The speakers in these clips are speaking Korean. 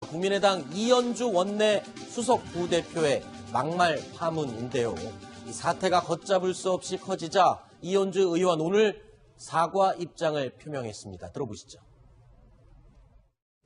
국민의당 이현주 원내 수석 부대표의 막말 파문인데요. 이 사태가 걷잡을 수 없이 커지자 이현주 의원 오늘 사과 입장을 표명했습니다. 들어보시죠.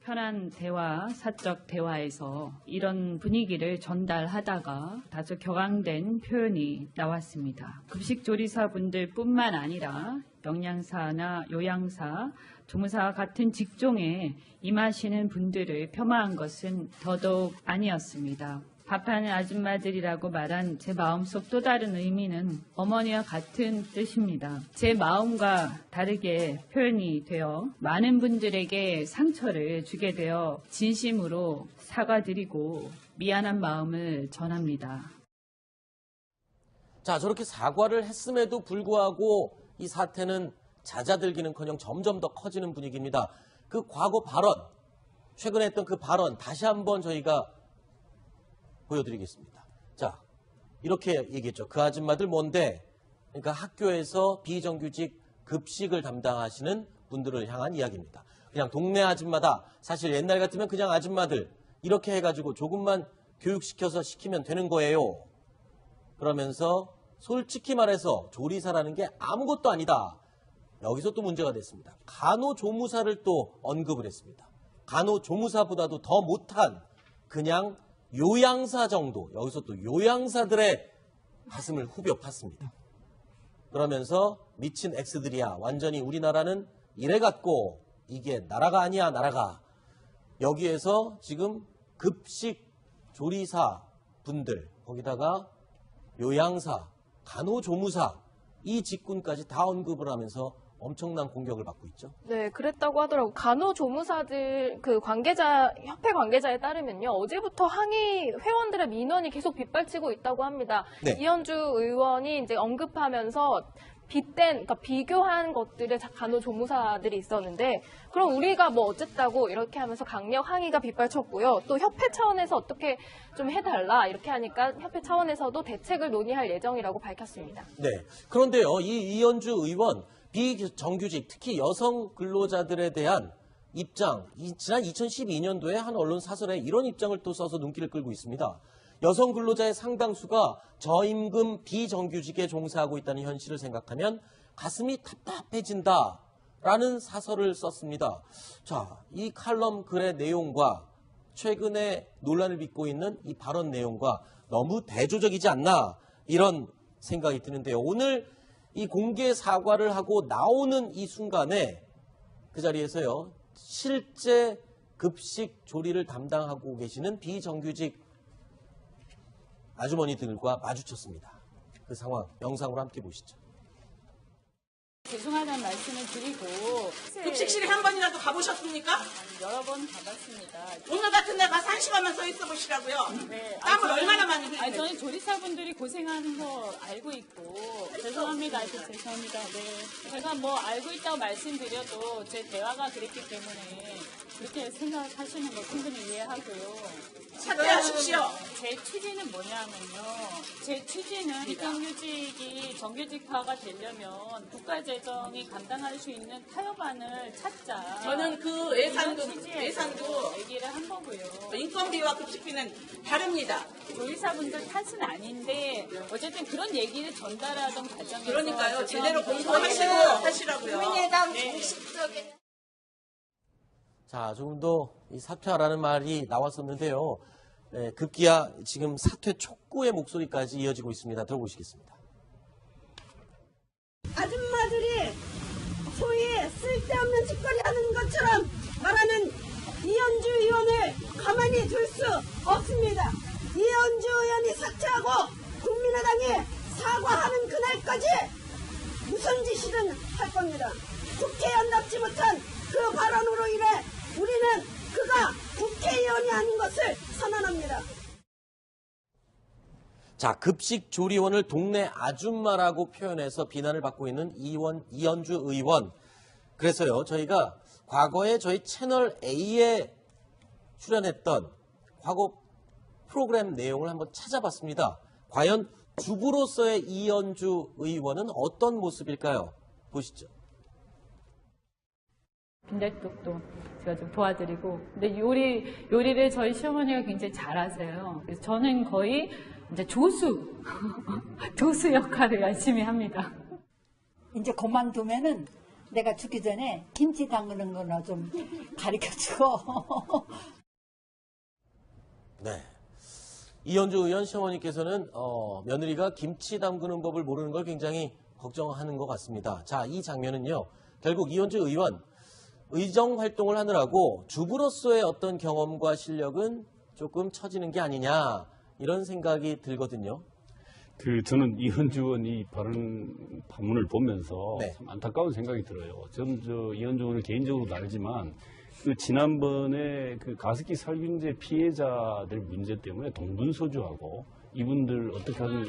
편한 대화, 사적 대화에서 이런 분위기를 전달하다가 다소 격앙된 표현이 나왔습니다. 급식조리사분들 뿐만 아니라 영양사나 요양사, 조무사와 같은 직종에 임하시는 분들을 폄하한 것은 더더욱 아니었습니다. 밥하는 아줌마들이라고 말한 제 마음속 또 다른 의미는 어머니와 같은 뜻입니다. 제 마음과 다르게 표현이 되어 많은 분들에게 상처를 주게 되어 진심으로 사과드리고 미안한 마음을 전합니다. 자, 저렇게 사과를 했음에도 불구하고 이 사태는 잦아들기는커녕 점점 더 커지는 분위기입니다. 그 과거 발언, 최근에 했던 그 발언 다시 한번 저희가 보여드리겠습니다. 자, 이렇게 얘기했죠. 그 아줌마들 뭔데? 그러니까 학교에서 비정규직 급식을 담당하시는 분들을 향한 이야기입니다. 그냥 동네 아줌마다, 사실 옛날 같으면 그냥 아줌마들 이렇게 해가지고 조금만 교육시켜서 시키면 되는 거예요. 그러면서 솔직히 말해서 조리사라는 게 아무것도 아니다. 여기서 또 문제가 됐습니다. 간호조무사를 또 언급을 했습니다. 간호조무사보다도 더 못한 그냥 요양사 정도, 여기서 또 요양사들의 가슴을 후벼 팠습니다. 그러면서 미친 X들이야. 완전히 우리나라는 이래갖고 이게 나라가 아니야, 나라가. 여기에서 지금 급식 조리사 분들, 거기다가 요양사, 간호조무사, 이 직군까지 다 언급을 하면서 엄청난 공격을 받고 있죠. 네, 그랬다고 하더라고요. 간호조무사들 협회 관계자에 따르면요, 어제부터 항의 회원들의 민원이 계속 빗발치고 있다고 합니다. 네. 이현주 의원이 이제 언급하면서 그러니까 비교한 것들의 간호조무사들이 있었는데, 그럼 우리가 뭐 어쨌다고 이렇게 하면서 강력 항의가 빗발쳤고요. 또 협회 차원에서 어떻게 좀 해달라 이렇게 하니까 협회 차원에서도 대책을 논의할 예정이라고 밝혔습니다. 네. 그런데요, 이 이현주 의원 비정규직, 특히 여성 근로자들에 대한 입장, 지난 2012년도에 한 언론 사설에 이런 입장을 또 써서 눈길을 끌고 있습니다. 여성 근로자의 상당수가 저임금 비정규직에 종사하고 있다는 현실을 생각하면 가슴이 답답해진다라는 사설을 썼습니다. 자, 이 칼럼 글의 내용과 최근에 논란을 빚고 있는 이 발언 내용과 너무 대조적이지 않나 이런 생각이 드는데요. 오늘 이 공개 사과를 하고 나오는 이 순간에 그 자리에서요, 실제 급식 조리를 담당하고 계시는 비정규직 아주머니들과 마주쳤습니다. 그 상황 영상으로 함께 보시죠. 죄송하다는 말씀을 드리고 급식실에 한 번이라도 가보셨습니까? 여러 번 가봤습니다. 오늘 같은 날 가서 1시간만 서 있어 보시라고요. 네. 땀을 얼마나 많이 흘리는지. 저는 조리사분들이 고생하는 거 알고 있고 죄송합니다. 죄송합니다. 네. 제가 뭐 알고 있다고 말씀드려도 제 대화가 그랬기 때문에 그렇게 생각하시는 거 충분히 이해하고요. 사퇴하십시오. 제 취지는 뭐냐면요. 제 취지는 비정규직이 정규직화가 되려면 국가재정이 감당할 수 있는 타협안을 찾자. 저는 그 예산도 얘기를 한 거고요. 인건비와 급식비는 다릅니다. 조리사분들 탓은 아닌데 어쨌든 그런 얘기를 전달하던 과정에서 그러니까요. 제대로 공부하시라고요. 국민의당 공식적인 자, 조금 더 이 사퇴하라는 말이 나왔었는데요. 네, 급기야 지금 사퇴 촉구의 목소리까지 이어지고 있습니다. 들어보시겠습니다. 아줌마들이 소위 쓸데없는 짓거리 하는 것처럼 말하는 이현주 의원을 가만히 둘 수 없습니다. 이현주 의원이 사퇴하고 국민의당이 사과하는 그날까지 무슨 짓이든 할 겁니다. 국회의원답지 못한 그 발언으로 인해 우리는 그가 국회의원이 아닌 것을 선언합니다. 자, 급식 조리원을 동네 아줌마라고 표현해서 비난을 받고 있는 이현주 의원. 그래서요, 저희가 과거에 저희 채널 A에 출연했던 과거 프로그램 내용을 한번 찾아봤습니다. 과연 주부로서의 이현주 의원은 어떤 모습일까요? 보시죠. 빈대떡도 제가 좀 도와드리고. 근데 요리를 저희 시어머니가 굉장히 잘하세요. 그래서 저는 거의 이제 조수 역할을 열심히 합니다. 이제 그만두면은 내가 죽기 전에 김치 담그는 거나 좀 가르쳐주고. 네. 이현주 의원 시어머니께서는 며느리가 김치 담그는 법을 모르는 걸 굉장히 걱정하는 것 같습니다. 자, 이 장면은요. 결국 이현주 의원 의정 활동을 하느라고 주부로서의 어떤 경험과 실력은 조금 처지는 게 아니냐 이런 생각이 들거든요. 저는 이현주 의원이 반문을 보면서 네. 참 안타까운 생각이 들어요. 저는 이현주 의원을 개인적으로도 알지만 지난번에 가습기 살균제 피해자들 문제 때문에 동분서주하고 이분들 어떻게 하면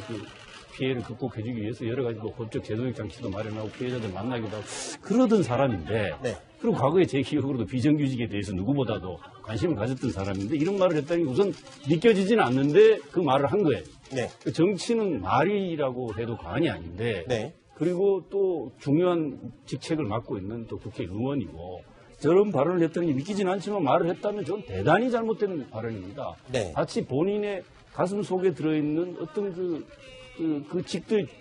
피해를 극복해주기 위해서 여러 가지 법적 제도적 장치도 마련하고 피해자들 만나기도 하고 그러던 사람인데 네. 그리고 과거에 제 기억으로도 비정규직에 대해서 누구보다도 관심을 가졌던 사람인데 이런 말을 했다니 우선 믿겨지지는 않는데 그 말을 한 거예요. 네. 정치는 말이라고 해도 과언이 아닌데 네. 그리고 또 중요한 직책을 맡고 있는 또 국회의원이고 저런 발언을 했더니 믿기지는 않지만 말을 했다면 전 대단히 잘못된 발언입니다. 네. 마치 본인의 가슴 속에 들어있는 어떤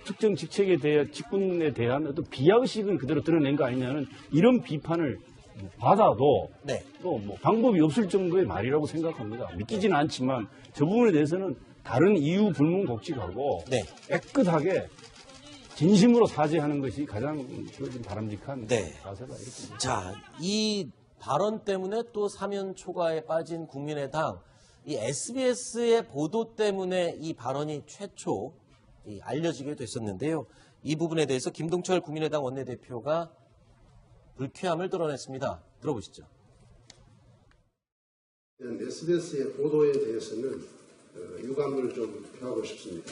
특정 직책에 대한 직군에 대한 어떤 비하의식을 그대로 드러낸 거 아니냐는 이런 비판을 받아도 네. 또 방법이 없을 정도의 말이라고 생각합니다. 믿기지는 않지만 저 부분에 대해서는 다른 이유 불문곡직하고 네. 깨끗하게 진심으로 사죄하는 것이 가장 바람직한 네. 자세다 이렇게 봅니다. 자, 이 발언 때문에 또 사면 초과에 빠진 국민의당, 이 SBS의 보도 때문에 이 발언이 최초 알려지게 됐었는데요. 이 부분에 대해서 김동철 국민의당 원내대표가 불쾌함을 드러냈습니다. 들어보시죠. SBS의 보도에 대해서는 유감을 좀 표하고 싶습니다.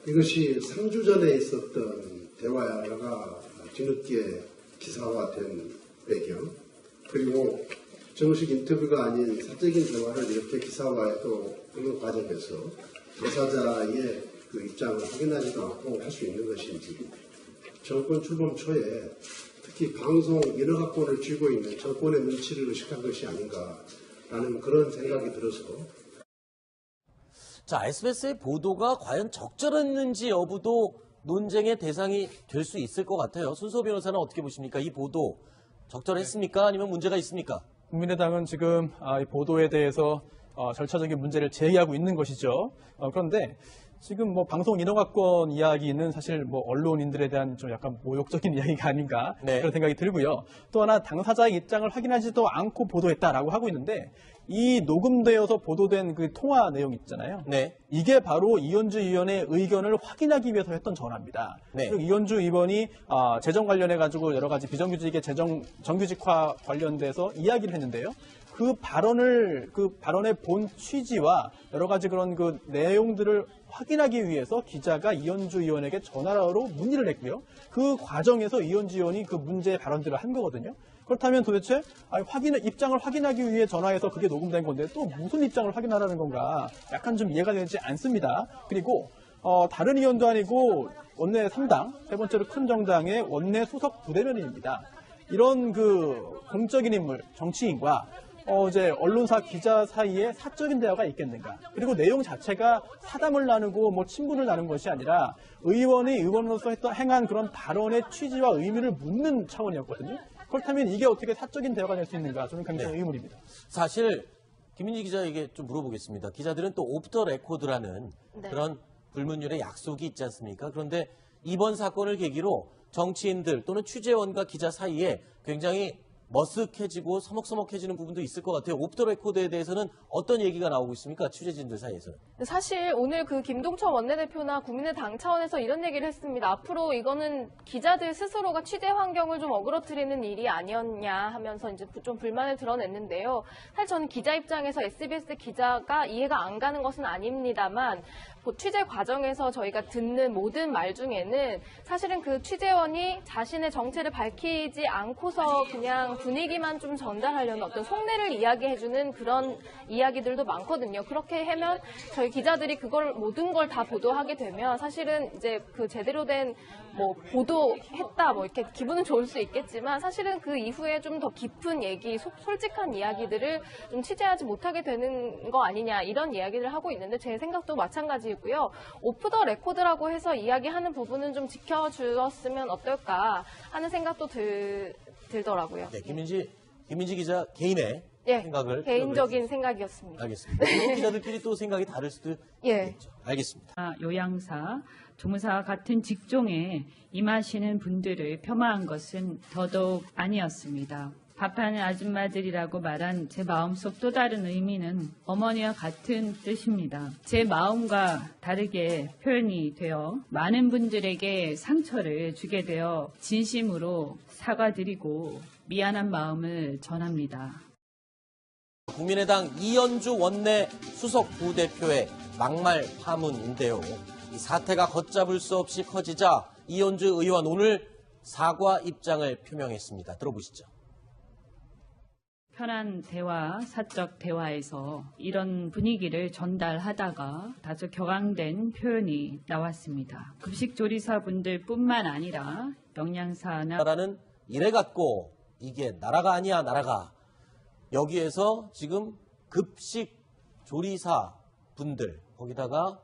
이것이 3주 전에 있었던 대화가 뒤늦게 기사화된 배경, 그리고 정식 인터뷰가 아닌 사적인 대화를 이렇게 기사화해도 그런 과정에서 당사자의 입장을 확인하지도 않고 할 수 있는 것인지, 정권 출범 초에 특히 방송 인허가권을 쥐고 있는 정권의 눈치를 의식한 것이 아닌가라는 그런 생각이 들어서. 자, SBS의 보도가 과연 적절했는지 여부도 논쟁의 대상이 될 수 있을 것 같아요. 손수호 변호사는 어떻게 보십니까? 이 보도 적절했습니까? 아니면 문제가 있습니까? 국민의당은 지금 이 보도에 대해서 절차적인 문제를 제기하고 있는 것이죠. 그런데 지금 방송 인허가권 이야기는 사실 언론인들에 대한 좀 약간 모욕적인 이야기가 아닌가 네. 그런 생각이 들고요. 또 하나 당사자의 입장을 확인하지도 않고 보도했다라고 하고 있는데 이 녹음되어서 보도된 그 통화 내용 있잖아요. 네. 이게 바로 이현주 의원의 의견을 확인하기 위해서 했던 전화입니다. 네. 그리고 이현주 의원이 재정 관련해 가지고 여러 가지 비정규직의 정규직화 관련돼서 이야기를 했는데요. 그 발언의 본 취지와 여러 가지 그런 내용들을 확인하기 위해서 기자가 이현주 의원에게 전화로 문의를 했고요. 그 과정에서 이현주 의원이 그 문제의 발언들을 한 거거든요. 그렇다면 도대체 입장을 확인하기 위해 전화해서 그게 녹음된 건데 또 무슨 입장을 확인하라는 건가 약간 좀 이해가 되지 않습니다. 그리고 다른 의원도 아니고 원내 3당, 세 번째로 큰 정당의 원내 수석 부대변인입니다. 이런 공적인 인물, 정치인과 이제 언론사 기자 사이에 사적인 대화가 있겠는가. 그리고 내용 자체가 사담을 나누고 친분을 나눈 것이 아니라 의원이 의원으로서 행한 그런 발언의 취지와 의미를 묻는 차원이었거든요. 그렇다면 이게 어떻게 사적인 대화가 될 수 있는가 저는 굉장히 의문입니다. 사실 김민지 기자에게 좀 물어보겠습니다. 기자들은 또 오프더 레코드라는 네. 그런 불문율의 약속이 있지 않습니까? 그런데 이번 사건을 계기로 정치인들 또는 취재원과 기자 사이에 굉장히 머쓱해지고 서먹서먹해지는 부분도 있을 것 같아요. 오프더 레코드에 대해서는 어떤 얘기가 나오고 있습니까? 취재진들 사이에서는. 사실 오늘 김동철 원내대표나 국민의당 차원에서 이런 얘기를 했습니다. 앞으로 이거는 기자들 스스로가 취재 환경을 좀 어그러뜨리는 일이 아니었냐 하면서 이제 좀 불만을 드러냈는데요. 사실 저는 기자 입장에서 SBS 기자가 이해가 안 가는 것은 아닙니다만 취재 과정에서 저희가 듣는 모든 말 중에는 사실은 그 취재원이 자신의 정체를 밝히지 않고서 그냥 분위기만 좀 전달하려는 어떤 속내를 이야기해주는 그런 이야기들도 많거든요. 그렇게 하면 저희 기자들이 그걸 모든 걸 다 보도하게 되면 사실은 이제 그 제대로 된 뭐 보도했다 뭐 이렇게 기분은 좋을 수 있겠지만 사실은 그 이후에 좀 더 깊은 얘기, 솔직한 이야기들을 좀 취재하지 못하게 되는 거 아니냐 이런 이야기를 하고 있는데 제 생각도 마찬가지이고요. 오프 더 레코드라고 해서 이야기하는 부분은 좀 지켜주었으면 어떨까 하는 생각도 들더라고요. 네, 김민지 기자 개인의 예, 생각을 개인적인 생각이었습니다. 알겠습니다. 일부 기자들끼리 또 생각이 다를 수도 예. 있겠죠. 알겠습니다. 요양사, 조무사와 같은 직종에 임하시는 분들을 폄하한 것은 더더욱 아니었습니다. 밥하는 아줌마들이라고 말한 제 마음속 또 다른 의미는 어머니와 같은 뜻입니다. 제 마음과 다르게 표현이 되어 많은 분들에게 상처를 주게 되어 진심으로 사과드리고 미안한 마음을 전합니다. 국민의당 이현주 원내 수석 부대표의 막말 파문인데요. 이 사태가 걷잡을 수 없이 커지자 이현주 의원 오늘 사과 입장을 표명했습니다. 들어보시죠. 편한 대화, 사적 대화에서 이런 분위기를 전달하다가 다소 격앙된 표현이 나왔습니다. 급식조리사분들 뿐만 아니라 영양사나 나라는 이래 갖고 이게 나라가 아니야 나라가 여기에서 지금 급식 조리사 분들 거기다가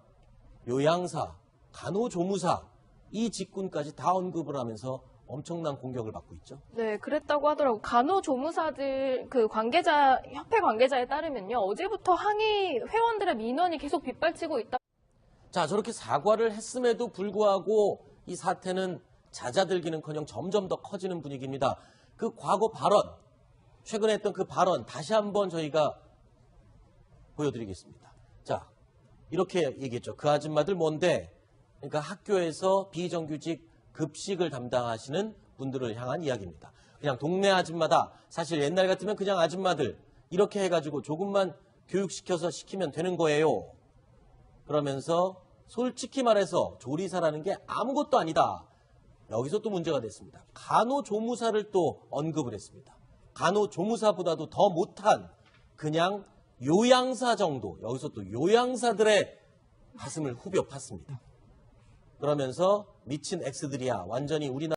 요양사, 간호조무사 이 직군까지 다 언급을 하면서 엄청난 공격을 받고 있죠. 네, 그랬다고 하더라고요. 간호조무사들 그 관계자 협회 관계자에 따르면요, 어제부터 항의 회원들의 민원이 계속 빗발치고 있다. 자, 저렇게 사과를 했음에도 불구하고 이 사태는 잦아들기는커녕 점점 더 커지는 분위기입니다. 그 과거 발언, 최근에 했던 그 발언 다시 한번 저희가 보여드리겠습니다. 자, 이렇게 얘기했죠. 그 아줌마들 뭔데? 그러니까 학교에서 비정규직 급식을 담당하시는 분들을 향한 이야기입니다. 그냥 동네 아줌마다, 사실 옛날 같으면 그냥 아줌마들 이렇게 해가지고 조금만 교육시켜서 시키면 되는 거예요. 그러면서 솔직히 말해서 조리사라는 게 아무것도 아니다. 여기서 또 문제가 됐습니다. 간호조무사를 또 언급을 했습니다. 간호조무사보다도 더 못한 그냥 요양사 정도, 여기서 또 요양사들의 가슴을 후벼 팠습니다. 그러면서 미친 X들이야, 완전히 우리나라